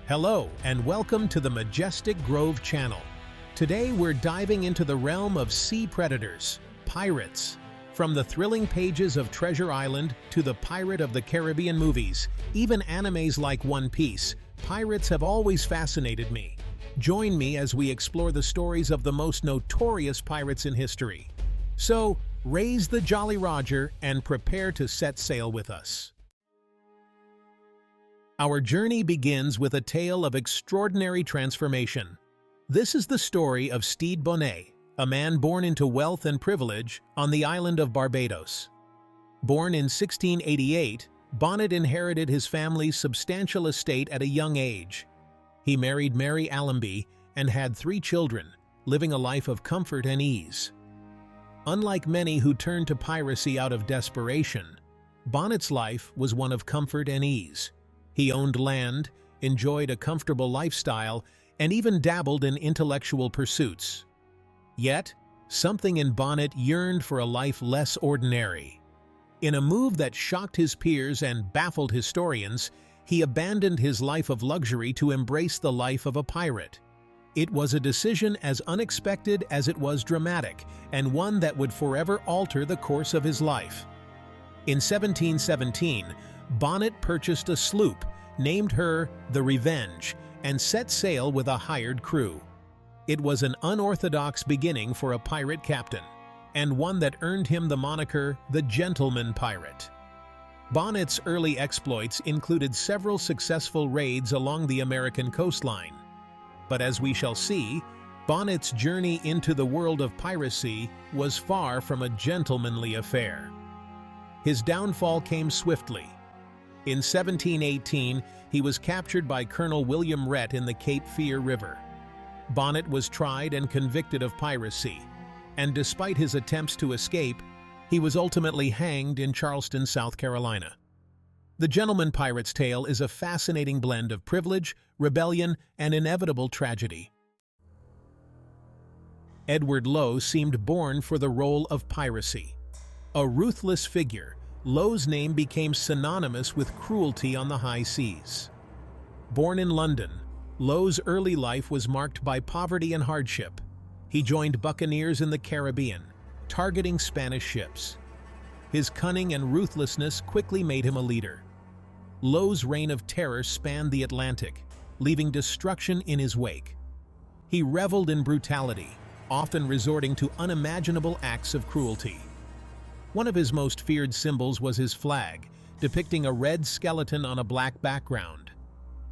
Hello, and welcome to the Majestic Grove channel. Today we're diving into the realm of sea predators, pirates. From the thrilling pages of Treasure Island to the Pirate of the Caribbean movies, even animes like One Piece, pirates have always fascinated me. Join me as we explore the stories of the most notorious pirates in history. So, raise the Jolly Roger and prepare to set sail with us. Our journey begins with a tale of extraordinary transformation. This is the story of Stede Bonnet, a man born into wealth and privilege on the island of Barbados. Born in 1688, Bonnet inherited his family's substantial estate at a young age. He married Mary Allenby and had 3 children, living a life of comfort and ease. Unlike many who turned to piracy out of desperation, Bonnet's life was one of comfort and ease. He owned land, enjoyed a comfortable lifestyle, and even dabbled in intellectual pursuits. Yet, something in Bonnet yearned for a life less ordinary. In a move that shocked his peers and baffled historians, he abandoned his life of luxury to embrace the life of a pirate. It was a decision as unexpected as it was dramatic, and one that would forever alter the course of his life. In 1717, Bonnet purchased a sloop, named her the Revenge, and set sail with a hired crew. It was an unorthodox beginning for a pirate captain, and one that earned him the moniker the Gentleman Pirate. Bonnet's early exploits included several successful raids along the American coastline. But as we shall see, Bonnet's journey into the world of piracy was far from a gentlemanly affair. His downfall came swiftly. In 1718, he was captured by Colonel William Rhett in the Cape Fear River. Bonnet was tried and convicted of piracy, and despite his attempts to escape, he was ultimately hanged in Charleston, South Carolina. The Gentleman Pirate's tale is a fascinating blend of privilege, rebellion, and inevitable tragedy. Edward Lowe seemed born for the role of piracy. A ruthless figure, Lowe's name became synonymous with cruelty on the high seas. Born in London, Lowe's early life was marked by poverty and hardship. He joined buccaneers in the Caribbean, targeting Spanish ships. His cunning and ruthlessness quickly made him a leader. Lowe's reign of terror spanned the Atlantic, leaving destruction in his wake. He reveled in brutality, often resorting to unimaginable acts of cruelty. One of his most feared symbols was his flag, depicting a red skeleton on a black background.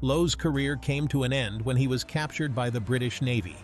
Lowe's career came to an end when he was captured by the British Navy.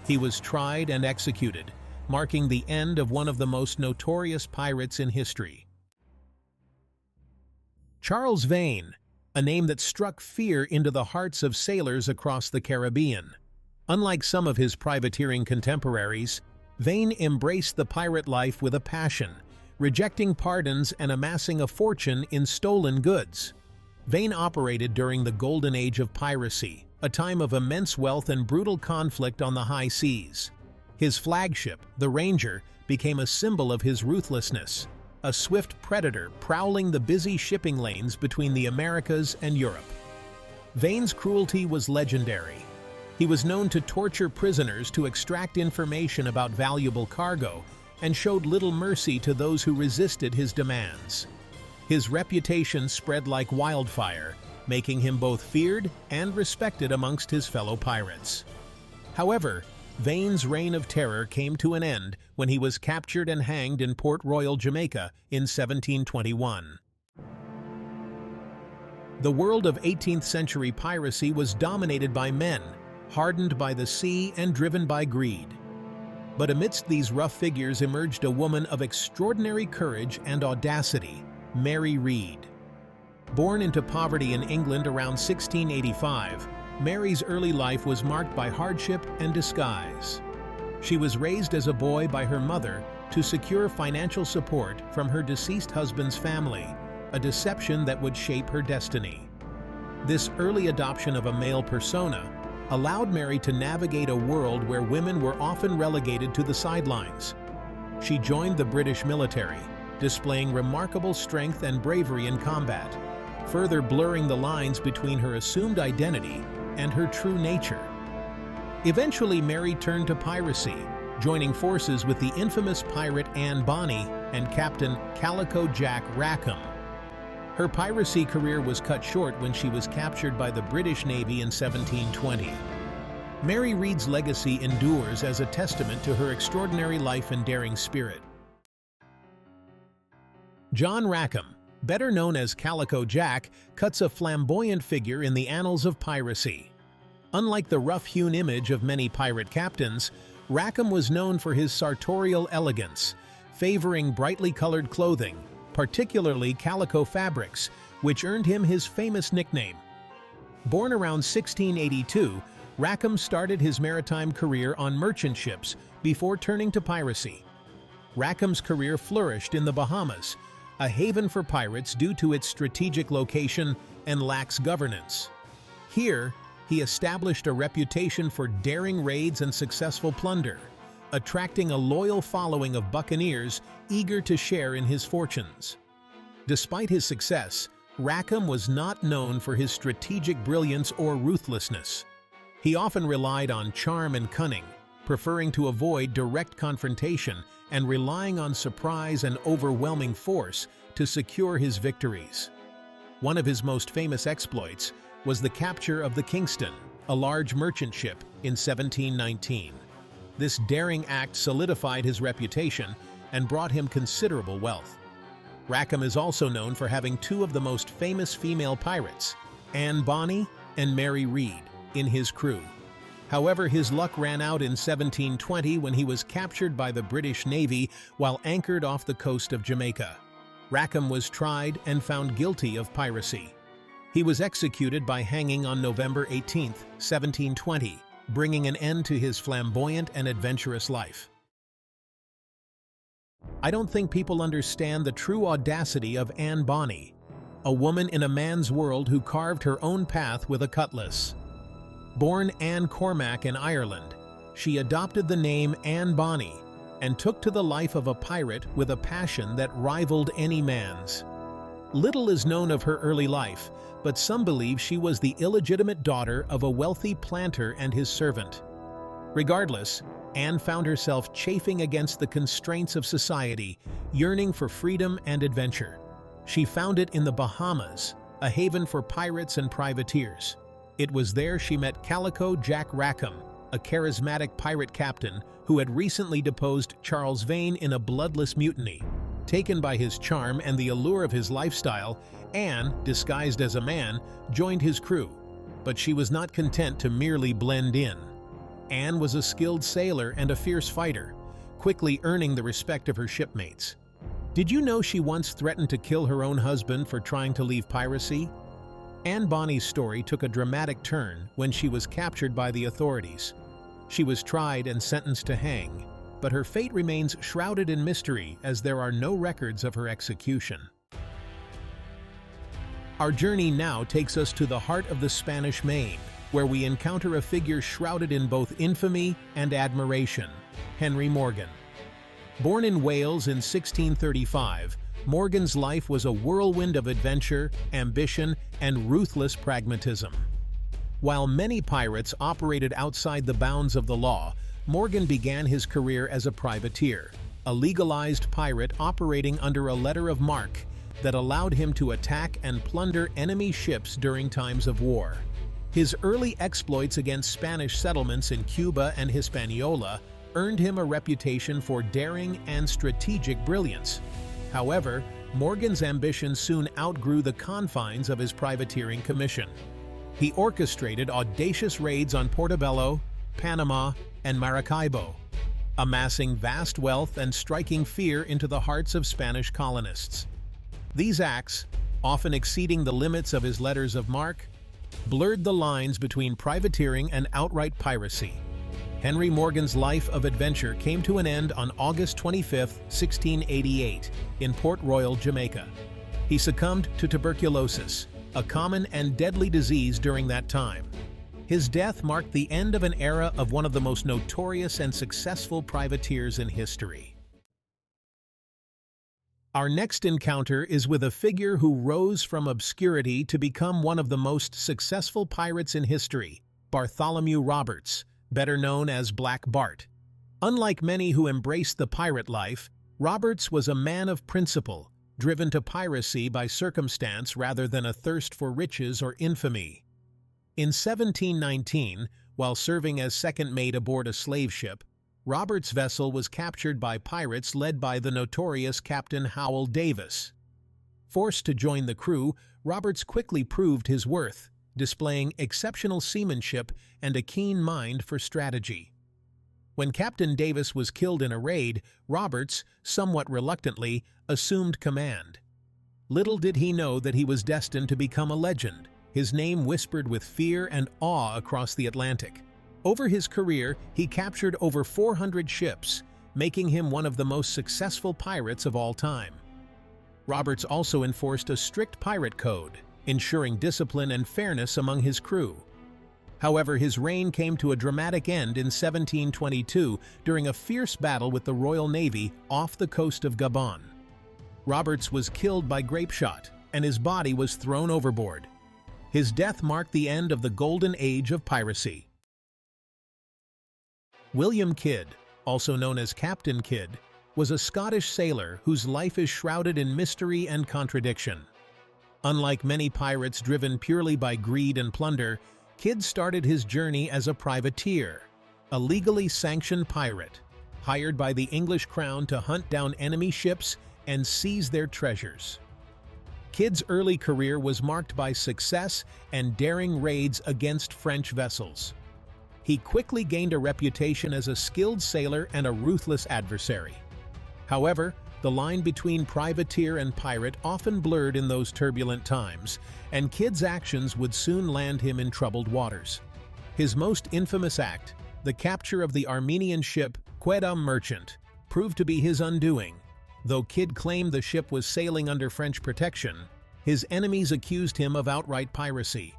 He was tried and executed, marking the end of one of the most notorious pirates in history. Charles Vane, a name that struck fear into the hearts of sailors across the Caribbean. Unlike some of his privateering contemporaries, Vane embraced the pirate life with a passion, rejecting pardons and amassing a fortune in stolen goods. Vane operated during the golden age of piracy, a time of immense wealth and brutal conflict on the high seas. His flagship, the Ranger, became a symbol of his ruthlessness, a swift predator prowling the busy shipping lanes between the Americas and Europe. Vane's cruelty was legendary. He was known to torture prisoners to extract information about valuable cargo, and showed little mercy to those who resisted his demands. His reputation spread like wildfire, making him both feared and respected amongst his fellow pirates. However, Vane's reign of terror came to an end when he was captured and hanged in Port Royal, Jamaica in 1721. The world of 18th century piracy was dominated by men, hardened by the sea and driven by greed. But amidst these rough figures emerged a woman of extraordinary courage and audacity, Mary Read. Born into poverty in England around 1685, Mary's early life was marked by hardship and disguise. She was raised as a boy by her mother to secure financial support from her deceased husband's family, a deception that would shape her destiny. This early adoption of a male persona allowed Mary to navigate a world where women were often relegated to the sidelines. She joined the British military, displaying remarkable strength and bravery in combat, further blurring the lines between her assumed identity and her true nature. Eventually, Mary turned to piracy, joining forces with the infamous pirate Bonny and Captain Calico Jack Rackham. Her piracy career was cut short when she was captured by the British Navy in 1720. Mary Read's legacy endures as a testament to her extraordinary life and daring spirit. John Rackham, better known as Calico Jack, cuts a flamboyant figure in the annals of piracy. Unlike the rough-hewn image of many pirate captains, Rackham was known for his sartorial elegance, favoring brightly colored clothing, particularly calico fabrics, which earned him his famous nickname. Born around 1682, Rackham started his maritime career on merchant ships before turning to piracy. Rackham's career flourished in the Bahamas, a haven for pirates due to its strategic location and lax governance. Here, he established a reputation for daring raids and successful plunder, attracting a loyal following of buccaneers eager to share in his fortunes. Despite his success, Rackham was not known for his strategic brilliance or ruthlessness. He often relied on charm and cunning, preferring to avoid direct confrontation and relying on surprise and overwhelming force to secure his victories. One of his most famous exploits was the capture of the Kingston, a large merchant ship, in 1719. This daring act solidified his reputation and brought him considerable wealth. Rackham is also known for having two of the most famous female pirates, Bonny and Mary Read, in his crew. However, his luck ran out in 1720 when he was captured by the British Navy while anchored off the coast of Jamaica. Rackham was tried and found guilty of piracy. He was executed by hanging on November 18, 1720, bringing an end to his flamboyant and adventurous life. I don't think people understand the true audacity of Bonny, a woman in a man's world who carved her own path with a cutlass. Born Anne Cormac in Ireland, she adopted the name Anne Bonny and took to the life of a pirate with a passion that rivaled any man's. Little is known of her early life, but some believe she was the illegitimate daughter of a wealthy planter and his servant. Regardless, Anne found herself chafing against the constraints of society, yearning for freedom and adventure. She found it in the Bahamas, a haven for pirates and privateers. It was there she met Calico Jack Rackham, a charismatic pirate captain who had recently deposed Charles Vane in a bloodless mutiny. Taken by his charm and the allure of his lifestyle, Anne, disguised as a man, joined his crew. But she was not content to merely blend in. Anne was a skilled sailor and a fierce fighter, quickly earning the respect of her shipmates. Did you know she once threatened to kill her own husband for trying to leave piracy? Anne Bonny's story took a dramatic turn when she was captured by the authorities. She was tried and sentenced to hang, but her fate remains shrouded in mystery as there are no records of her execution. Our journey now takes us to the heart of the Spanish Main, where we encounter a figure shrouded in both infamy and admiration, Henry Morgan. Born in Wales in 1635, Morgan's life was a whirlwind of adventure, ambition, and ruthless pragmatism. While many pirates operated outside the bounds of the law, Morgan began his career as a privateer, a legalized pirate operating under a letter of marque that allowed him to attack and plunder enemy ships during times of war. His early exploits against Spanish settlements in Cuba and Hispaniola earned him a reputation for daring and strategic brilliance. However, Morgan's ambition soon outgrew the confines of his privateering commission. He orchestrated audacious raids on Portobello, Panama, and Maracaibo, amassing vast wealth and striking fear into the hearts of Spanish colonists. These acts, often exceeding the limits of his letters of marque, blurred the lines between privateering and outright piracy. Henry Morgan's life of adventure came to an end on August 25, 1688, in Port Royal, Jamaica. He succumbed to tuberculosis, a common and deadly disease during that time. His death marked the end of an era of one of the most notorious and successful privateers in history. Our next encounter is with a figure who rose from obscurity to become one of the most successful pirates in history, Bartholomew Roberts, better known as Black Bart. Unlike many who embraced the pirate life, Roberts was a man of principle, driven to piracy by circumstance rather than a thirst for riches or infamy. In 1719, while serving as second mate aboard a slave ship, Roberts' vessel was captured by pirates led by the notorious Captain Howell Davis. Forced to join the crew, Roberts quickly proved his worth, displaying exceptional seamanship and a keen mind for strategy. When Captain Davis was killed in a raid, Roberts, somewhat reluctantly, assumed command. Little did he know that he was destined to become a legend, his name whispered with fear and awe across the Atlantic. Over his career, he captured over 400 ships, making him one of the most successful pirates of all time. Roberts also enforced a strict pirate code, ensuring discipline and fairness among his crew. However, his reign came to a dramatic end in 1722 during a fierce battle with the Royal Navy off the coast of Gabon. Roberts was killed by grapeshot, and his body was thrown overboard. His death marked the end of the golden age of piracy. William Kidd, also known as Captain Kidd, was a Scottish sailor whose life is shrouded in mystery and contradiction. Unlike many pirates driven purely by greed and plunder, Kidd started his journey as a privateer, a legally sanctioned pirate, hired by the English crown to hunt down enemy ships and seize their treasures. Kidd's early career was marked by success and daring raids against French vessels. He quickly gained a reputation as a skilled sailor and a ruthless adversary. However, the line between privateer and pirate often blurred in those turbulent times, and Kidd's actions would soon land him in troubled waters. His most infamous act, the capture of the Armenian ship Quedam Merchant, proved to be his undoing. Though Kidd claimed the ship was sailing under French protection, his enemies accused him of outright piracy.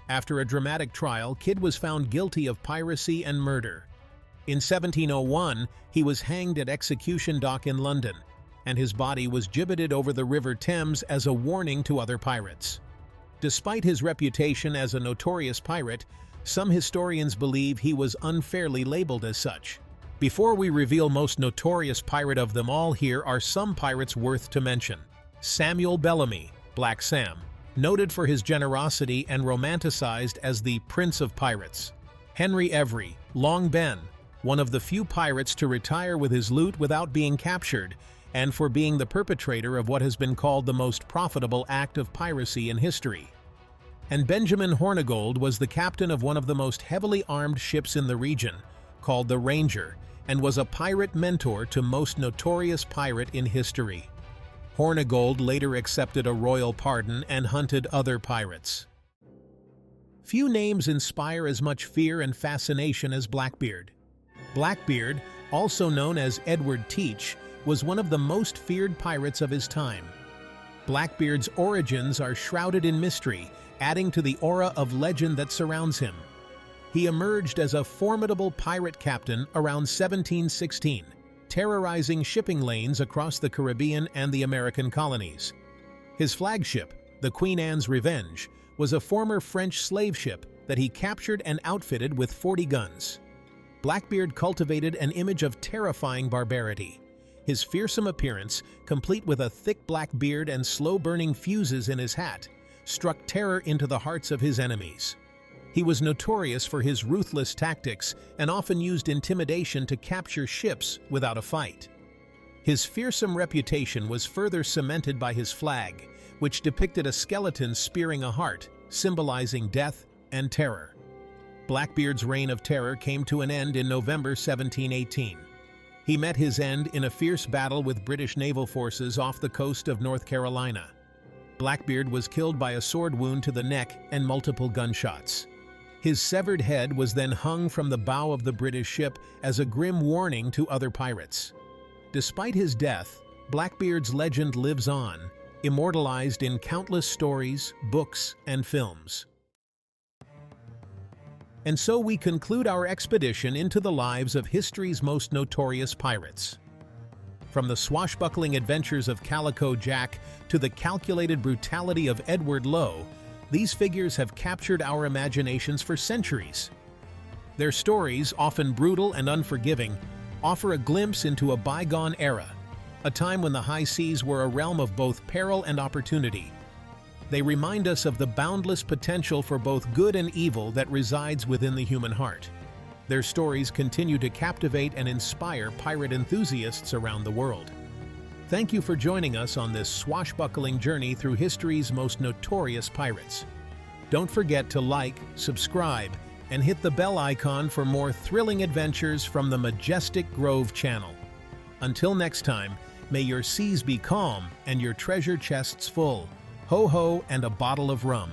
After a dramatic trial, Kidd was found guilty of piracy and murder. In 1701, he was hanged at Execution Dock in London, and his body was gibbeted over the River Thames as a warning to other pirates. Despite his reputation as a notorious pirate, some historians believe he was unfairly labeled as such. Before we reveal most notorious pirate of them all, here are some pirates worth to mention. Samuel Bellamy, Black Sam, noted for his generosity and romanticized as the Prince of Pirates. Henry Every, Long Ben, one of the few pirates to retire with his loot without being captured, and for being the perpetrator of what has been called the most profitable act of piracy in history. And Benjamin Hornigold was the captain of one of the most heavily armed ships in the region, called the Ranger, and was a pirate mentor to most notorious pirate in history. Hornigold later accepted a royal pardon and hunted other pirates. Few names inspire as much fear and fascination as Blackbeard. Blackbeard, also known as Edward Teach, was one of the most feared pirates of his time. Blackbeard's origins are shrouded in mystery, adding to the aura of legend that surrounds him. He emerged as a formidable pirate captain around 1716, terrorizing shipping lanes across the Caribbean and the American colonies. His flagship, the Queen Anne's Revenge, was a former French slave ship that he captured and outfitted with 40 guns. Blackbeard cultivated an image of terrifying barbarity. His fearsome appearance, complete with a thick black beard and slow-burning fuses in his hat, struck terror into the hearts of his enemies. He was notorious for his ruthless tactics and often used intimidation to capture ships without a fight. His fearsome reputation was further cemented by his flag, which depicted a skeleton spearing a heart, symbolizing death and terror. Blackbeard's reign of terror came to an end in November 1718. He met his end in a fierce battle with British naval forces off the coast of North Carolina. Blackbeard was killed by a sword wound to the neck and multiple gunshots. His severed head was then hung from the bow of the British ship as a grim warning to other pirates. Despite his death, Blackbeard's legend lives on, immortalized in countless stories, books, and films. And so we conclude our expedition into the lives of history's most notorious pirates. From the swashbuckling adventures of Calico Jack to the calculated brutality of Edward Lowe, these figures have captured our imaginations for centuries. Their stories, often brutal and unforgiving, offer a glimpse into a bygone era, a time when the high seas were a realm of both peril and opportunity. They remind us of the boundless potential for both good and evil that resides within the human heart. Their stories continue to captivate and inspire pirate enthusiasts around the world. Thank you for joining us on this swashbuckling journey through history's most notorious pirates. Don't forget to like, subscribe, and hit the bell icon for more thrilling adventures from the Majestic Grove channel. Until next time, may your seas be calm and your treasure chests full. Ho ho and a bottle of rum.